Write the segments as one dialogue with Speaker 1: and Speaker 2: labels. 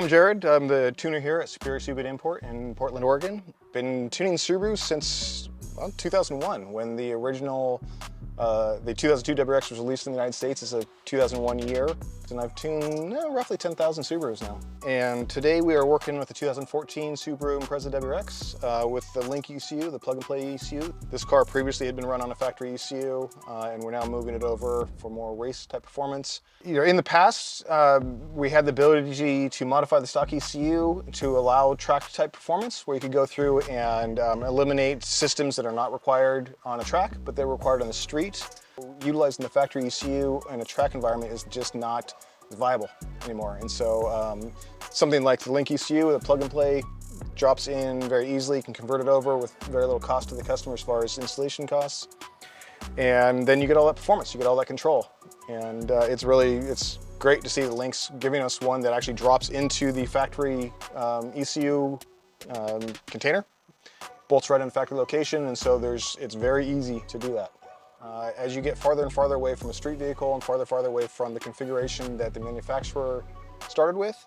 Speaker 1: I'm Jared. I'm the tuner here at Superior Subaru Import in Portland, Oregon. Been tuning Subaru since 2001, when the original, the 2002 WRX was released in the United States. It's a 2001 year, and I've tuned roughly 10,000 Subarus now. And today we are working with the 2014 Subaru Impreza WRX with the Link ECU, the plug-and-play ECU. This car previously had been run on a factory ECU, and we're now moving it over for more race-type performance. You know, in the past, we had the ability to modify the stock ECU to allow track-type performance, where you could go through and eliminate systems that are not required on a track, but they're required on the street. Utilizing the factory ECU in a track environment is just not viable anymore. And so something like the Link ECU, the plug-and-play, drops in very easily. You can convert it over with very little cost to the customer as far as installation costs. And then you get all that performance, you get all that control. And it's great to see the Link's giving us one that actually drops into the factory ECU container, bolts right in the factory location, and so it's very easy to do that. As you get farther and farther away from a street vehicle and farther away from the configuration that the manufacturer started with,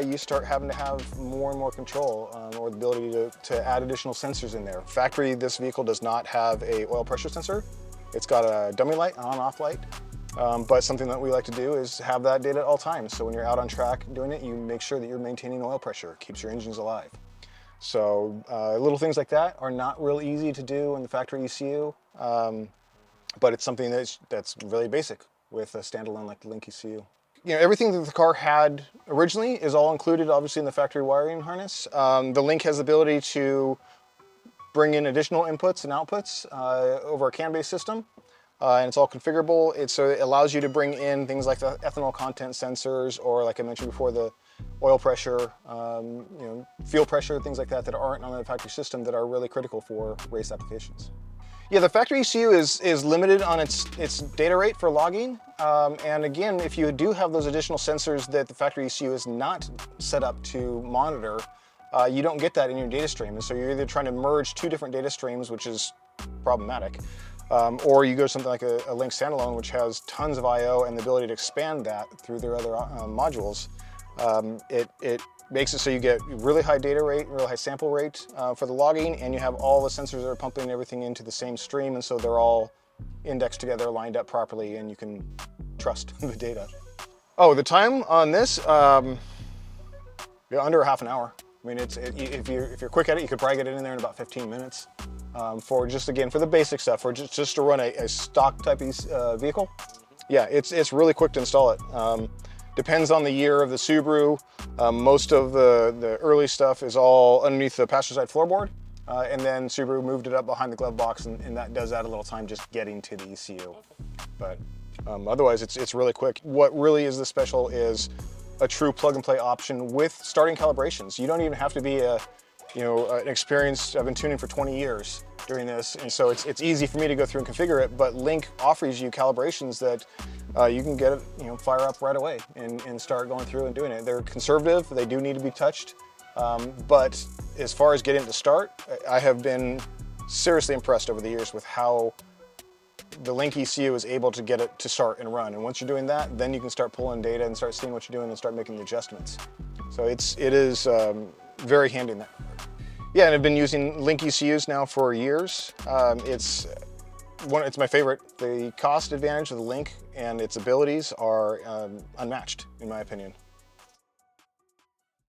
Speaker 1: you start having to have more and more control or the ability to add additional sensors in there. Factory, this vehicle does not have a oil pressure sensor. It's got a dummy light, an on-off light, but something that we like to do is have that data at all times. So when you're out on track doing it, you make sure that you're maintaining oil pressure, keeps your engines alive. So little things like that are not real easy to do in the factory ECU. But it's something that's really basic with a standalone like the Link ECU. You know, everything that the car had originally is all included, obviously, in the factory wiring harness. The Link has the ability to bring in additional inputs and outputs over a CAN-based system, and it's all configurable. So it allows you to bring in things like the ethanol content sensors, or like I mentioned before, the oil pressure, you know, fuel pressure, things like that aren't on the factory system that are really critical for race applications. Yeah, the factory ECU is limited on its data rate for logging. And again, if you do have those additional sensors that the factory ECU is not set up to monitor, you don't get that in your data stream. And so you're either trying to merge two different data streams, which is problematic, or you go to something like a Link standalone, which has tons of I/O and the ability to expand that through their other modules. It makes it so you get really high data rate, really high sample rate for the logging, and you have all the sensors that are pumping everything into the same stream, and so they're all indexed together, lined up properly, and you can trust the data. Oh, the time on this, under half an hour. I mean, if you're quick at it, you could probably get it in there in about 15 minutes. For the basic stuff, for just to run a stock type vehicle. Yeah, it's really quick to install it. Depends on the year of the Subaru. Most of the early stuff is all underneath the passenger side floorboard, and then Subaru moved it up behind the glove box, and that does add a little time just getting to the ECU. But otherwise, it's really quick. What really is the special is a true plug-and-play option with starting calibrations. You don't even have to be an experienced. I've been tuning for 20 years doing this, and so it's easy for me to go through and configure it, but Link offers you calibrations that you can get it, fire up right away and start going through and doing it. They're conservative, they do need to be touched, but as far as getting it to start, I have been seriously impressed over the years with how the Link ECU is able to get it to start and run. And once you're doing that, then you can start pulling data and start seeing what you're doing and start making the adjustments. So it is very handy in that regard. Yeah, and I've been using Link ECUs now for years. It's my favorite. The cost advantage of the Link and its abilities are unmatched, in my opinion.